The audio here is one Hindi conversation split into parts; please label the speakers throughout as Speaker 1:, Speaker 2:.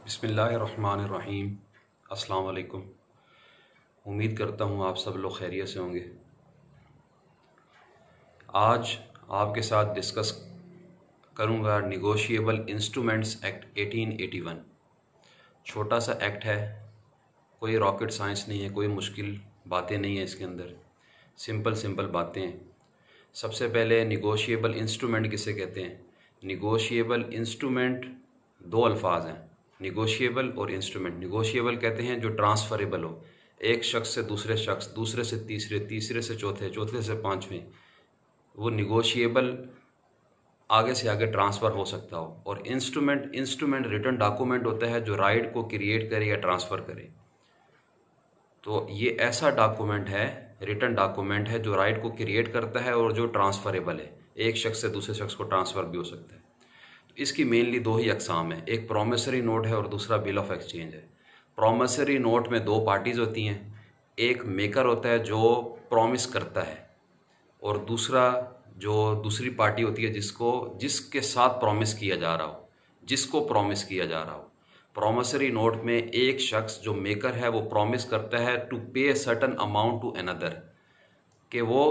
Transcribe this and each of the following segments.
Speaker 1: बिस्मिल्लाहिर्रहमानिर्रहीम। अस्सलाम वालेकुम। उम्मीद करता हूँ आप सब लोग खैरियत से होंगे। आज आपके साथ डिस्कस करूँगा निगोशिएबल इंस्ट्रूमेंट्स एक्ट 1881। छोटा सा एक्ट है, कोई रॉकेट साइंस नहीं है, कोई मुश्किल बातें नहीं है इसके अंदर, सिंपल बातें हैं। सबसे पहले निगोशिएबल इंस्ट्रूमेंट किसे कहते हैं? निगोशिएबल इंस्ट्रूमेंट दो अल्फाज हैं, निगोशिएबल और इंस्ट्रूमेंट। निगोशिएबल कहते हैं जो ट्रांसफरेबल हो, एक शख्स से दूसरे शख्स, दूसरे से तीसरे, तीसरे से चौथे, चौथे से पांचवें, वो निगोशिएबल आगे से आगे ट्रांसफ़र हो सकता हो। और इंस्ट्रूमेंट रिटन डॉक्यूमेंट होता है जो राइट को क्रिएट करे या ट्रांसफ़र करे। तो ये ऐसा डॉक्यूमेंट है, रिटन डॉक्यूमेंट है जो राइट को क्रिएट करता है और जो ट्रांसफरेबल है, एक शख्स से दूसरे शख्स को ट्रांसफ़र भी हो सकता है। तो इसकी मेनली दो ही अकसाम है, एक प्रोमिसरी नोट है और दूसरा बिल ऑफ एक्सचेंज है। प्रोमिसरी नोट में दो पार्टीज़ होती हैं, एक मेकर होता है जो प्रॉमिस करता है, और दूसरा जो दूसरी पार्टी होती है जिसके साथ प्रॉमिस किया जा रहा हो, जिसको प्रॉमिस किया जा रहा हो। प्रॉमिसरी नोट में एक शख्स जो मेकर है वो प्रॉमिस करता है टू पे सर्टन अमाउंट टू अनदर, कि वो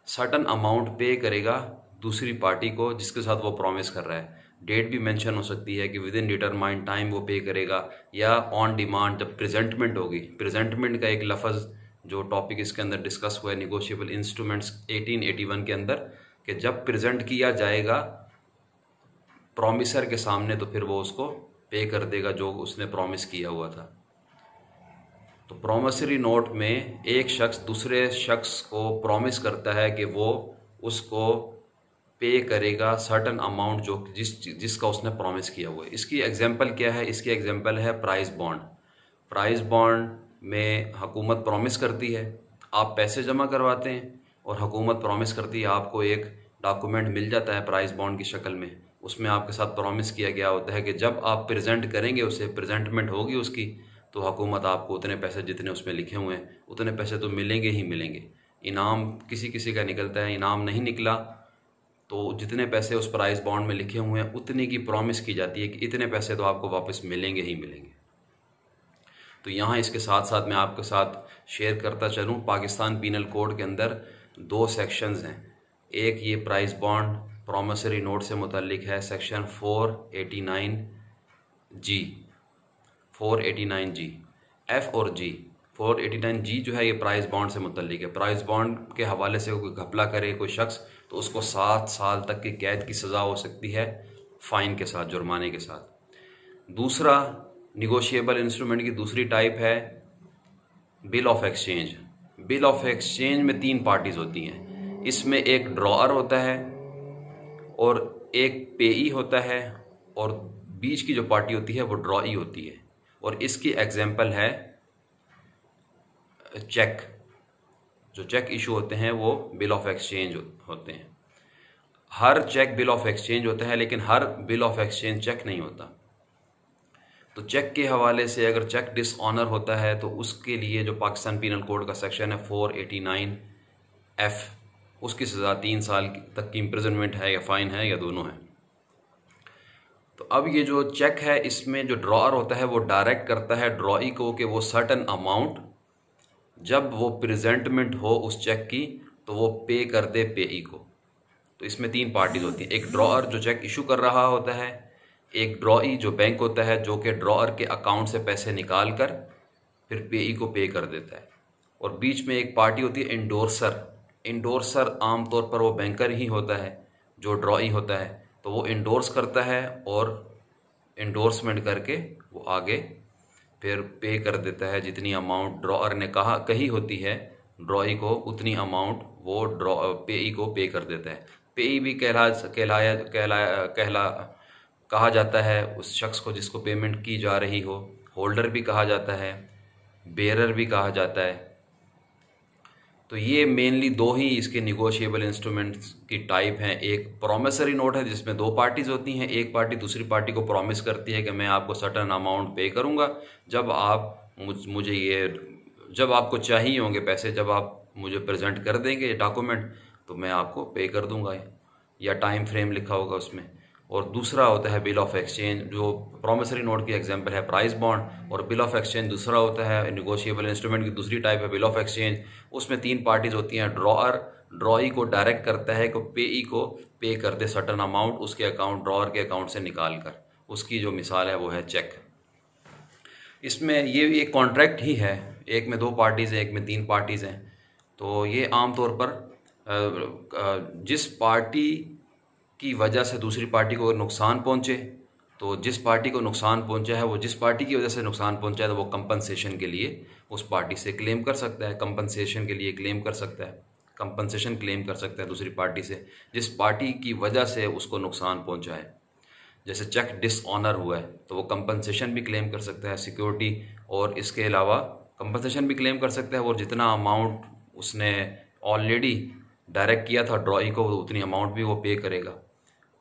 Speaker 1: सर्टन अमाउंट पे करेगा दूसरी पार्टी को जिसके साथ वो प्रॉमिस कर रहा है। डेट भी मेंशन हो सकती है कि विद इन डिटरमाइंड टाइम वो पे करेगा, या ऑन डिमांड जब प्रेजेंटमेंट होगी। प्रेजेंटमेंट का एक लफ्ज़ जो टॉपिक इसके अंदर डिस्कस हुआ है निगोशिएबल इंस्ट्रूमेंट्स 1881 के अंदर, कि जब प्रेजेंट किया जाएगा प्रॉमिसर के सामने तो फिर वो उसको पे कर देगा जो उसने प्रॉमिस किया हुआ था। तो प्रॉमिसरी नोट में एक शख्स दूसरे शख्स को प्रॉमिस करता है कि वो उसको पे करेगा सर्टन अमाउंट जो जिसका उसने प्रॉमिस किया हुआ है। इसकी एग्जांपल क्या है? इसकी एग्जांपल है प्राइस बॉन्ड। प्राइस बॉन्ड में हुकूमत प्रॉमिस करती है, आप पैसे जमा करवाते हैं और हुकूमत प्रॉमिस करती है, आपको एक डॉक्यूमेंट मिल जाता है प्राइस बॉन्ड की शक्ल में। उसमें आपके साथ प्रॉमिस किया गया होता है कि जब आप प्रेजेंट करेंगे, उसे प्रेजेंटमेंट होगी उसकी, तो हुकूमत आपको उतने पैसे जितने उसमें लिखे हुए हैं उतने पैसे तो मिलेंगे ही मिलेंगे। इनाम किसी किसी का निकलता है, इनाम नहीं निकला तो जितने पैसे उस प्राइस बॉन्ड में लिखे हुए हैं उतने की प्रॉमिस की जाती है कि इतने पैसे तो आपको वापस मिलेंगे ही मिलेंगे। तो यहाँ इसके साथ साथ मैं आपके साथ शेयर करता चलूँ, पाकिस्तान पीनल कोड के अंदर दो सेक्शंस हैं। एक ये प्राइस बॉन्ड प्रॉमिसरी नोट से मुतल्लिक है, सेक्शन 489G, 489G F और G। 489G जो है ये प्राइस बॉन्ड से मुतल्लिक है। प्राइस बॉन्ड के हवाले से कोई घपला करे कोई शख्स तो उसको 7 साल तक की कैद की सज़ा हो सकती है, फ़ाइन के साथ, जुर्माने के साथ। दूसरा निगोशिएबल इंस्ट्रूमेंट की दूसरी टाइप है bill of exchange. Bill of exchange में 3 पार्टीज़ होती हैं। इसमें एक ड्रॉअर होता है और एक पेई होता है, और बीच की जो पार्टी होती है वो ड्रॉई होती है। और इसकी एग्जांपल है चेक। जो चेक इशू होते हैं वो बिल ऑफ एक्सचेंज होते हैं। हर चेक बिल ऑफ एक्सचेंज होता है, लेकिन हर बिल ऑफ एक्सचेंज चेक नहीं होता। तो चेक के हवाले से अगर चेक डिसऑनर होता है तो उसके लिए जो पाकिस्तान पीनल कोड का सेक्शन है 489F, उसकी सज़ा 3 साल तक की इम्प्रिजनमेंट है, या फ़ाइन है, या दोनों है। तो अब ये जो चेक है इसमें जो ड्रॉअर होता है वो डायरेक्ट करता है ड्रॉई को कि वो सर्टन अमाउंट जब वो प्रेजेंटमेंट हो उस चेक की तो वो पे कर दे पेई को। तो इसमें 3 पार्टीज होती हैं, एक ड्रॉअर जो चेक इशू कर रहा होता है, एक ड्रॉई जो बैंक होता है जो कि ड्रॉअर के अकाउंट से पैसे निकाल कर फिर पेई को पे कर देता है, और बीच में एक पार्टी होती है इंडोर्सर। इंडोर्सर आमतौर पर वो बैंकर ही होता है जो ड्रॉई होता है, तो वो इंडोर्स करता है और इंडोर्समेंट करके वो आगे फिर पे कर देता है जितनी अमाउंट ड्रॉअर ने कही होती है ड्रॉई को, उतनी अमाउंट वो पेई को पे कर देता है। पेई भी कहा जाता है उस शख्स को जिसको पेमेंट की जा रही हो, होल्डर भी कहा जाता है, बेरर भी कहा जाता है। तो ये मेनली दो ही इसके निगोशिएबल इंस्ट्रूमेंट्स की टाइप हैं। एक प्रॉमिसरी नोट है जिसमें 2 पार्टीज़ होती हैं, एक पार्टी दूसरी पार्टी को प्रॉमिस करती है कि मैं आपको सर्टन अमाउंट पे करूंगा जब आप मुझे ये जब आपको चाहिए होंगे पैसे, जब आप मुझे प्रेजेंट कर देंगे ये डॉक्यूमेंट तो मैं आपको पे कर दूंगा, या टाइम फ्रेम लिखा होगा उसमें। और दूसरा होता है बिल ऑफ एक्सचेंज। जो प्रॉमिसरी नोट की एग्जांपल है प्राइस बॉन्ड, और बिल ऑफ एक्सचेंज दूसरा होता है निगोशिएबल इंस्ट्रूमेंट की दूसरी टाइप है बिल ऑफ एक्सचेंज। उसमें 3 पार्टीज होती हैं। ड्रॉई को डायरेक्ट करता है कि पेई को पे कर दे सर्टन अमाउंट उसके अकाउंट, ड्रॉअर के अकाउंट से निकाल कर। उसकी जो मिसाल है वो है चेक। इसमें ये एक कॉन्ट्रैक्ट ही है, एक में 2 पार्टीज़ हैं, एक में 3 पार्टीज़ हैं। तो ये आमतौर पर जिस पार्टी की वजह से दूसरी पार्टी को नुकसान पहुंचे, तो जिस पार्टी को नुकसान पहुंचा है, वो जिस पार्टी की वजह से नुकसान पहुंचा है, तो वो कंपनसेशन के लिए उस पार्टी से क्लेम कर सकता है, कंपनसेशन के लिए क्लेम कर सकता है, कंपनसेशन क्लेम कर सकता है दूसरी पार्टी से जिस पार्टी की वजह से उसको नुकसान पहुंचा है। जैसे चेक डिसऑनर हुआ है तो वो कंपनसेशन भी क्लेम कर सकता है सिक्योरिटी, और इसके अलावा कंपनसेशन भी क्लेम कर सकता है। और जितना अमाउंट उसने ऑलरेडी डायरेक्ट किया था ड्रॉई को, उतनी अमाउंट भी वो पे करेगा।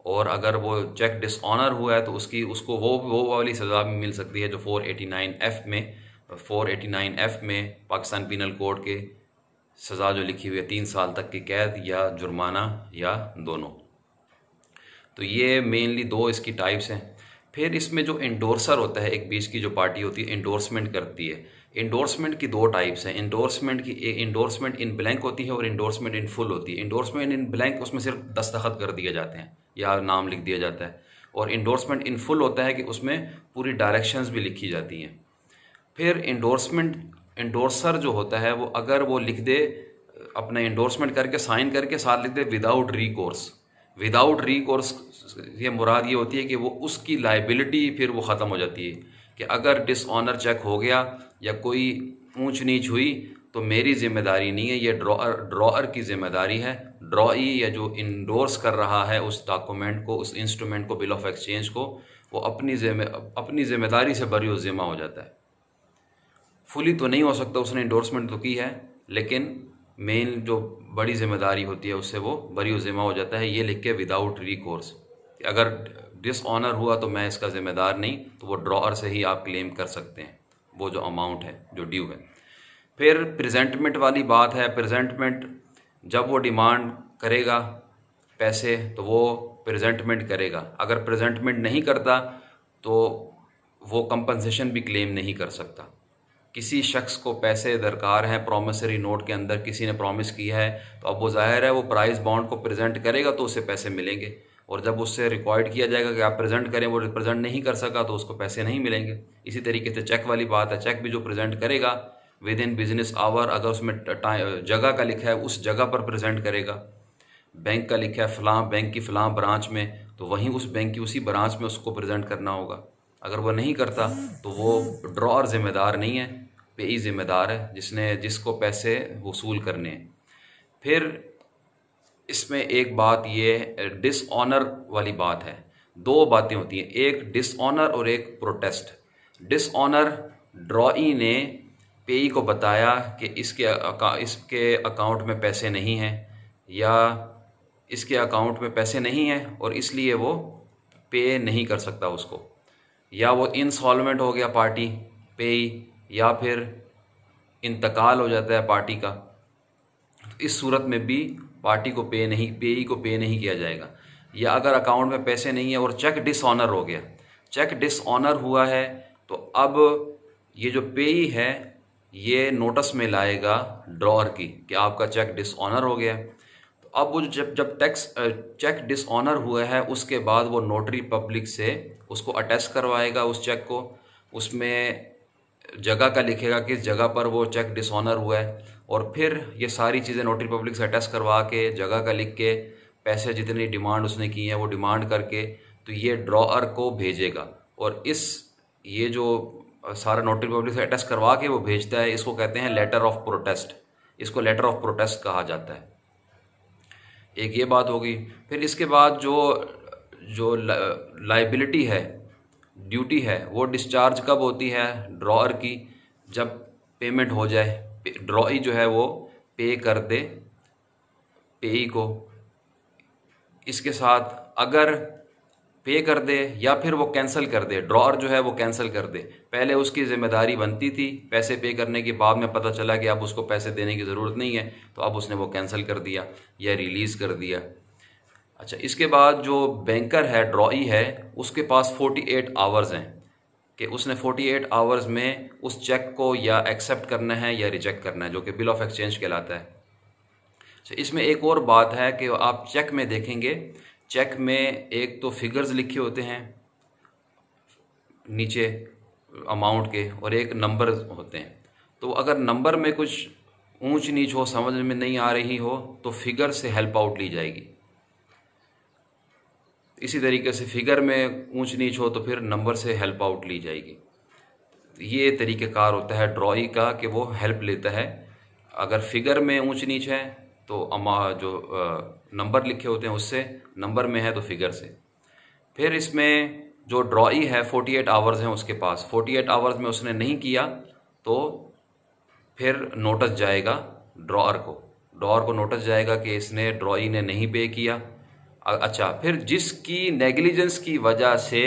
Speaker 1: और अगर वो चेक डिसऑनर हुआ है तो उसको वो वाली सज़ा भी मिल सकती है जो 489F में पाकिस्तान पीनल कोड के सज़ा जो लिखी हुई है 3 साल तक की कैद या जुर्माना या दोनों। तो ये मेनली 2 इसकी टाइप्स हैं। फिर इसमें जो इंडोर्सर होता है, एक बीच की जो पार्टी होती है इंडोर्समेंट करती है। इंडोर्समेंट की 2 टाइप्स हैं। इंडोर्समेंट इन ब्लैंक होती है और इंडोर्समेंट इन फुल होती है। इंडोर्समेंट इन ब्लैंक उसमें सिर्फ दस्तखत कर दिए जाते हैं या नाम लिख दिया जाता है, और इंडोर्समेंट इन फुल होता है कि उसमें पूरी डायरेक्शंस भी लिखी जाती हैं। फिर इंडोर्सर जो होता है वो अगर वो लिख दे अपना इंडोर्समेंट करके साइन करके साथ लिख दे विदाउट रिकोर्स, ये मुराद ये होती है कि वो उसकी लाइबिलिटी फिर वो ख़त्म हो जाती है कि अगर डिसऑनर चेक हो गया या कोई ऊंच नीच हुई तो मेरी जिम्मेदारी नहीं है, ये ड्रॉअर की जिम्मेदारी है। ड्रॉई या जो इंडोर्स कर रहा है उस डॉक्यूमेंट को, उस इंस्ट्रूमेंट को, बिल ऑफ एक्सचेंज को, वो अपनी जिम्मेदारी से बरी ज़िम्मा हो जाता है। फुली तो नहीं हो सकता, उसने इंडोर्समेंट तो की है, लेकिन मेन जो बड़ी जिम्मेदारी होती है उससे वो बरी ज़िम्मा हो जाता है। ये लिख के विदाउट रिकोर्स, अगर डिसऑनर हुआ तो मैं इसका ज़िम्मेदार नहीं, तो वो ड्रॉअर से ही आप क्लेम कर सकते हैं वो जो अमाउंट है जो ड्यू है। फिर प्रेजेंटमेंट वाली बात है। प्रेजेंटमेंट जब वो डिमांड करेगा पैसे तो वो प्रेजेंटमेंट करेगा। अगर प्रेजेंटमेंट नहीं करता तो वो कंपनसेशन भी क्लेम नहीं कर सकता। किसी शख्स को पैसे दरकार हैं, प्रॉमिसरी नोट के अंदर किसी ने प्रॉमिस किया है, तो अब वो जाहिर है वो प्राइस बॉन्ड को प्रेजेंट करेगा तो उसे पैसे मिलेंगे। और जब उससे रिक्वायर्ड किया जाएगा कि आप प्रेजेंट करें, वो प्रेजेंट नहीं कर सका तो उसको पैसे नहीं मिलेंगे। इसी तरीके से चेक वाली बात है। चेक भी जो प्रेजेंट करेगा विद इन बिजनेस आवर, अगर उसमें जगह का लिखा है उस जगह पर प्रेजेंट करेगा। बैंक का लिखा है फ़लाँ बैंक की फ़लाँ ब्रांच में, तो वहीं उस बैंक की उसी ब्रांच में उसको प्रेजेंट करना होगा। अगर वो नहीं करता तो वो ड्रॉअर जिम्मेदार नहीं है, पेई जिम्मेदार है जिसको पैसे वसूल करने हैं। फिर इसमें एक बात ये डिसऑनर वाली बात है। 2 बातें होती हैं, एक डिसऑनर और एक प्रोटेस्ट। डिसऑनर, ड्रॉई ने पेई को बताया कि इसके अकाउंट में पैसे नहीं हैं या इसके अकाउंट में पैसे नहीं हैं और इसलिए वो पे नहीं कर सकता उसको, या वो इंसॉल्वेंट हो गया पार्टी पेई, या फिर इंतकाल हो जाता है पार्टी का। इस सूरत में भी पेई को पे नहीं किया जाएगा। या अगर अकाउंट में पैसे नहीं है और चेक डिसऑनर हो गया, चेक डिसऑनर हुआ है, तो अब ये जो पेई है ये नोटिस में लाएगा ड्रॉअर की कि आपका चेक डिसऑनर हो गया। तो अब वो जब चेक डिसऑनर हुआ है उसके बाद वो नोटरी पब्लिक से उसको अटेस्ट करवाएगा उस चेक को। उसमें जगह का लिखेगा किस जगह पर वो चेक डिसऑनर हुआ है, और फिर ये सारी चीज़ें नोटरी पब्लिक से अटेस्ट करवा के जगह का लिख के पैसे जितनी डिमांड उसने की है वो डिमांड करके तो ये ड्रॉअर को भेजेगा। और ये जो सारा नोटरी पब्लिक से अटेस्ट करवा के वो भेजता है, इसको कहते हैं लेटर ऑफ प्रोटेस्ट। इसको लेटर ऑफ प्रोटेस्ट कहा जाता है। एक ये बात होगी। फिर इसके बाद जो लाइबिलिटी है, ड्यूटी है, वो डिस्चार्ज कब होती है ड्रॉअर की, जब पेमेंट हो जाए, ड्रॉई जो है वो पे कर दे पेई को। इसके साथ अगर पे कर दे या फिर वो कैंसिल कर दे, ड्रॉअर जो है वो कैंसिल कर दे। पहले उसकी जिम्मेदारी बनती थी पैसे पे करने की, बाद में पता चला कि अब उसको पैसे देने की ज़रूरत नहीं है, तो अब उसने वो कैंसिल कर दिया या रिलीज़ कर दिया। अच्छा, इसके बाद जो बैंकर है, ड्रॉई है, उसके पास 48 आवर्स हैं कि उसने 48 आवर्स में उस चेक को या एक्सेप्ट करना है या रिजेक्ट करना है, जो कि बिल ऑफ एक्सचेंज कहलाता है। अच्छा, इसमें एक और बात है कि आप चेक में देखेंगे, चेक में एक तो फिगर्स लिखे होते हैं नीचे अमाउंट के, और एक नंबर होते हैं। तो अगर नंबर में कुछ ऊंच नीच हो, समझ में नहीं आ रही हो, तो फिगर से हेल्प आउट ली जाएगी। इसी तरीके से फिगर में ऊंच नीच हो तो फिर नंबर से हेल्प आउट ली जाएगी। ये तरीक़ेकार होता है ड्रॉई का कि वो हेल्प लेता है। अगर फिगर में ऊंच नीच है तो जो नंबर लिखे होते हैं उससे, नंबर में है तो फिगर से। फिर इसमें जो ड्रॉई है 48 आवर्स हैं उसके पास, 48 आवर्स में उसने नहीं किया तो फिर नोटिस जाएगा ड्रॉअर को नोटिस जाएगा कि इसने, ड्रॉई ने नहीं पे किया। अच्छा, फिर जिसकी नेग्लिजेंस की वजह से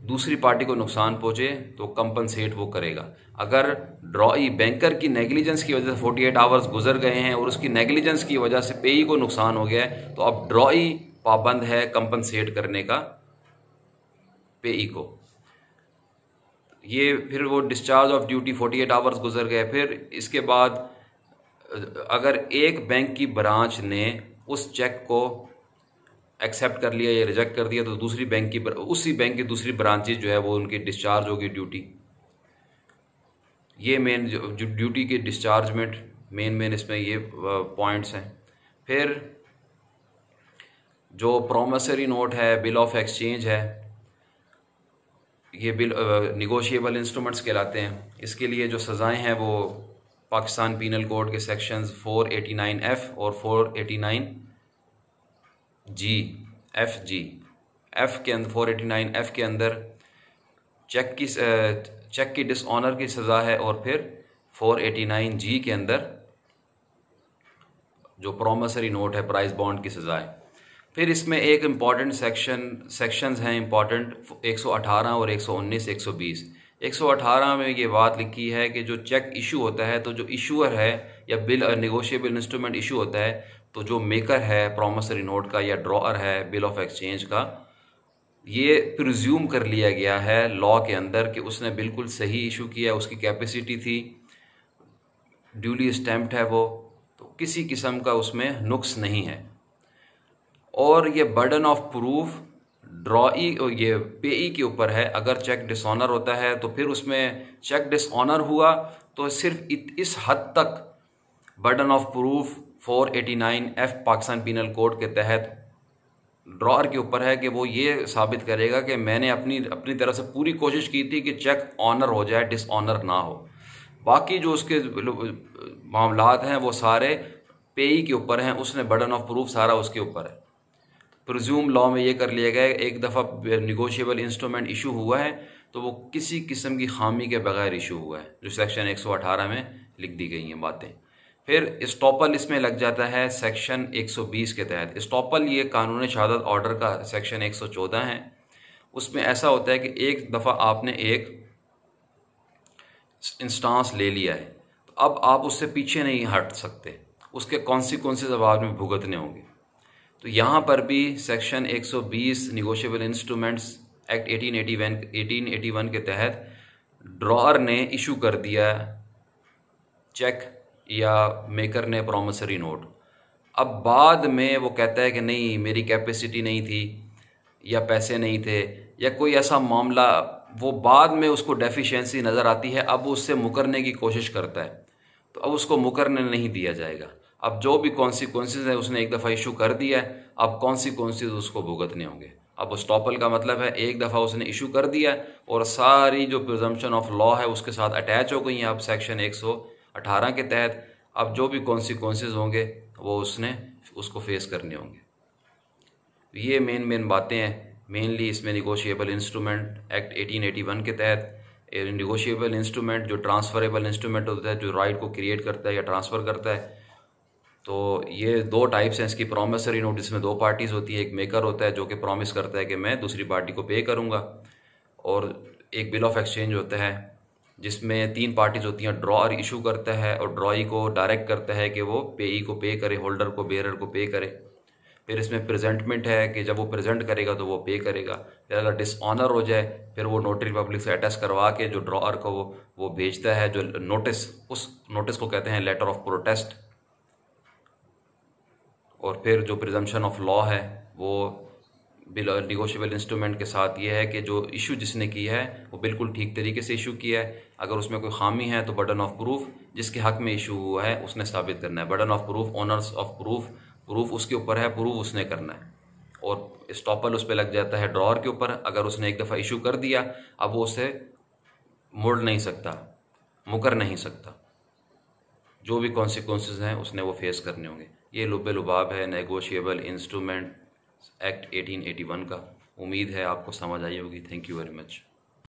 Speaker 1: दूसरी पार्टी को नुकसान पहुंचे तो कंपनसेट वो करेगा। अगर ड्रॉई बैंकर की नेग्लिजेंस की वजह से 48 आवर्स गुजर गए हैं और उसकी नेग्लिजेंस की वजह से पेई को नुकसान हो गया है, तो अब ड्रॉई पाबंद है कंपनसेट करने का पेई को। ये फिर वो डिस्चार्ज ऑफ ड्यूटी 48 आवर्स गुजर गए। फिर इसके बाद अगर एक बैंक की ब्रांच ने उस चेक को एक्सेप्ट कर लिया या रिजेक्ट कर दिया, तो उसी बैंक की दूसरी ब्रांचेज जो है वो उनकी डिस्चार्ज होगी ड्यूटी। ये मेन जो ड्यूटी की डिस्चार्जमेंट मेन इसमें ये पॉइंट्स हैं। फिर जो प्रोमिसरी नोट है, बिल ऑफ एक्सचेंज है, ये बिल निगोशिएबल इंस्ट्रूमेंट्स कहलाते हैं। इसके लिए जो सज़ाएं हैं वो पाकिस्तान पीनल कोड के सेक्शंस 489F और 489G एफ के अंदर 489F के अंदर चेक की डिसऑनर की सज़ा है, और फिर 489G के अंदर जो प्रोमिसरी नोट है, प्राइस बॉन्ड की सज़ा है। फिर इसमें एक इम्पॉर्टेंट सेक्शंस हैं इम्पॉर्टेंट, 118 और 119, 120। 118 में ये बात लिखी है कि जो चेक इशू होता है, तो जो इशूअर है या बिल निगोशिएबल इंस्ट्रूमेंट इशू होता है, तो जो मेकर है प्रोमिसरी नोट का या ड्रॉअर है बिल ऑफ एक्सचेंज का, ये प्रिज्यूम कर लिया गया है लॉ के अंदर कि उसने बिल्कुल सही इशू किया, उसकी कैपेसिटी थी, ड्यूली स्टैम्प्ड है वो, तो किसी किस्म का उसमें नुक्स नहीं है। और ये बर्डन ऑफ प्रूफ ड्रॉई ये पेई के ऊपर है। अगर चेक डिसऑनर होता है तो फिर उसमें चेक डिसऑनर हुआ तो सिर्फ इस हद तक burden of proof 489F Pakistan penal code के तहत ड्रॉअर के ऊपर है कि वो ये साबित करेगा कि मैंने अपनी तरफ से पूरी कोशिश की थी कि चेक ऑनर हो जाए, डिसऑनर ना हो। बाकी जो उसके मामलात हैं वो सारे पेई के ऊपर हैं, उसने बर्डन ऑफ प्रूफ सारा उसके ऊपर है। प्रिज्यूम लॉ में ये कर लिया गया है, एक दफ़ा निगोशिएबल इंस्ट्रूमेंट इशू हुआ है तो वो किसी किस्म की खामी के बगैर इशू हुआ है, जो सेक्शन 118 में लिख दी गई हैं बातें। फिर स्टॉपल इसमें लग जाता है सेक्शन 120 के तहत। स्टॉपल ये कानून शहादत ऑर्डर का सेक्शन 114 है। उसमें ऐसा होता है कि एक दफ़ा आपने एक इंस्टांस ले लिया है, तो अब आप उससे पीछे नहीं हट सकते, उसके कॉन्सिक्वेंसेस अब आपने भुगतने होंगे। तो यहाँ पर भी सेक्शन 120 निगोशिएबल इंस्ट्रूमेंट्स एक्ट 1881 के तहत ड्रॉअर ने इशू कर दिया चेक या मेकर ने प्रोमिसरी नोट। अब बाद में वो कहता है कि नहीं, मेरी कैपेसिटी नहीं थी या पैसे नहीं थे या कोई ऐसा मामला, वो बाद में उसको डेफिशिएंसी नज़र आती है, अब उससे मुकरने की कोशिश करता है, तो अब उसको मुकरने नहीं दिया जाएगा। अब जो भी कॉन्सिक्वेंसेस है उसने एक दफ़ा इशू कर दिया है, अब कॉन्सिक्वेंसेस उसको भुगतने होंगे। अब स्टॉपल का मतलब है एक दफ़ा उसने इशू कर दिया और सारी जो प्रिजम्पशन ऑफ लॉ है उसके साथ अटैच हो गई हैं अब सेक्शन 118 के तहत। अब जो भी कॉन्सिक्वेंसेस होंगे वो उसको फेस करने होंगे। ये मेन बातें हैं मेनली इसमें। निगोशिएबल इंस्ट्रूमेंट एक्ट 1881 के तहत निगोशिएबल इंस्ट्रूमेंट जो ट्रांसफरेबल इंस्ट्रूमेंट होता है, जो राइट को क्रिएट करता है या ट्रांसफ़र करता है, तो ये दो टाइप्स हैं इसकी। प्रॉमिसरी नोट इसमें दो पार्टीज़ होती है, एक मेकर होता है जो कि प्रॉमिस करता है कि मैं दूसरी पार्टी को पे करूँगा, और एक बिल ऑफ एक्सचेंज होता है जिसमें तीन पार्टीज़ होती हैं। ड्रॉअर इशू करता है और ड्रॉई को डायरेक्ट करता है कि वो पेई को पे करे, होल्डर को, बेरर को पे करे। फिर इसमें प्रेजेंटमेंट है कि जब वो प्रेजेंट करेगा तो वो पे करेगा। फिर अगर डिसऑनर हो जाए फिर वो नोटरी पब्लिक से अटेस्ट करवा के जो ड्रॉअर को वो भेजता है जो नोटिस, उस नोटिस को कहते हैं लेटर ऑफ प्रोटेस्ट। और फिर जो प्रिजम्पशन ऑफ लॉ है वो निगोशिएबल इंस्ट्रूमेंट के साथ ये है कि जो इशू जिसने की है वो बिल्कुल ठीक तरीके से इशू किया है। अगर उसमें कोई खामी है तो बर्डन ऑफ प्रूफ जिसके हक में इशू हुआ है उसने साबित करना है। Burden of proof, honours of proof, proof उसके ऊपर है, प्रूफ उसने करना है। और स्टॉपल उस पर लग जाता है ड्रॉअर के ऊपर। अगर उसने एक दफ़ा इशू कर दिया अब वो उसे मोड़ नहीं सकता, मुकर नहीं सकता। जो भी कॉन्सिक्वेंसेस हैं उसने वो फेस करने होंगे। ये लुब्बे लुबाब है नेगोशिएबल इंस्ट्रूमेंट एक्ट 1881 का। उम्मीद है आपको समझ आई होगी। Thank you very much.